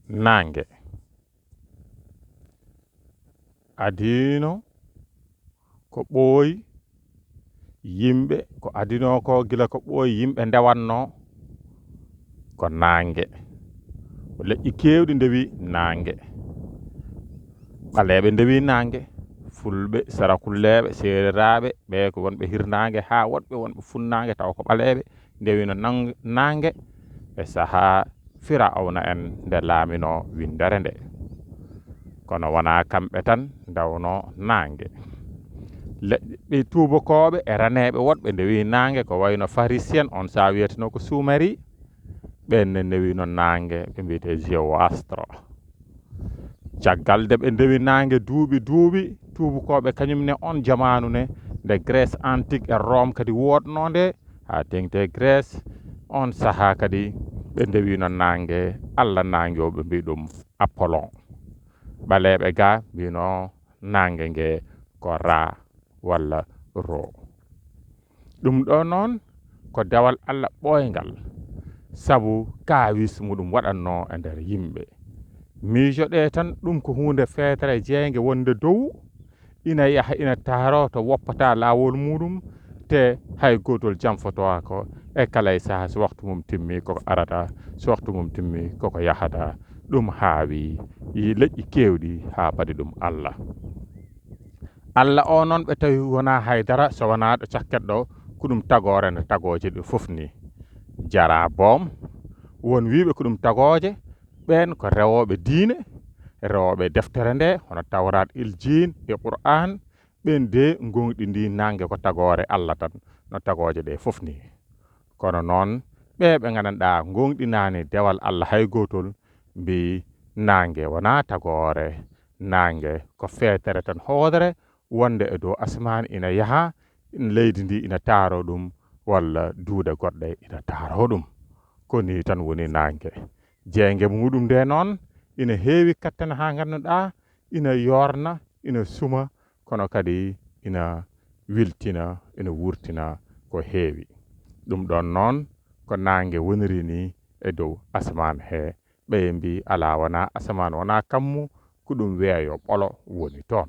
nange adino ko ɓooyi yimɓe ko adino ko gila ko ɓooyi yimɓe ndewanno ko nange leƴƴi kewɗi ndewi nange ɓaleɓe ndewi nange fulɓe sarakulleɓe seereraɓe ɓe ko wonɓe hirnange ha woɗɓe wonɓe funnange taw ko ɓaleɓe ndewino nange e saha Firawna en nde laamino windere nde kono wona kamɓe tan ndawno nange leƴƴi tubakoɓe e raneɓe woɗɓe ndewi nange ko wayno pharisien on sa wiyeteno ko suumari ɓenne ndewino nange ɓe mbiyete Géowastre caggal de ɓe ndewi nange duuɓi tubakoɓe kañumne on jamanu ne nde Grèce antique e Rome kadi wodno nde ha tengte Grèce on saha kadi ɓe ndewino nange Allah nange o ɓe mbi ɗum Apollon ɓaleɓe ga mbino nange nge ko Ra walla Ro ɗum ɗo noon ko dewal Allah ɓoyngal sabu kawis muɗum waɗanno e nder yimɓe miijo ɗe tan ɗum ko hunde feetere jeenge wonde dow ina yaha ina taaro to woppata lawol muɗum te hay gotol jamfotoa ko e kala e saha so waktu mum timmi koko arata so waktu mum timmi koko yahata ɗum haawi yi leƴƴi kewɗi ha padi ɗum Allah o noon ɓe tawi wona haydara so wona ɗo cakket ɗo ko ɗum tagore nde tagoje ɗi fof ni jara boom won wiɓe ko ɗum tagoje ɓen ko rewoɓe diine rewoɓe deftere nde hono Tawrat Iljil e Qur'an ɓen de gonɗi ndi nange ko tagore Allah tan no tagoje ɗe fof ni kono noon ɓe gandanɗa gonɗinani dewal Allah hay gotol mbi nange wona tagore nange ko feetere tan hoodere wonde e dow asman ina yaha leydi ndi ina taaro ɗum walla duude goɗɗe ina taaro ɗum ko ni tan woni nange jeenge muɗum nde noon ina heewi kattana ha ganduɗa ina yorna ina suma kono kadi ina wiltina ina wurtina ko heewi ɗum ɗon noon ko nange woniri ni e dow asman he ɓeye mbi ala wona asman wona kammu ko ɗum weeyo ɓolo woni toon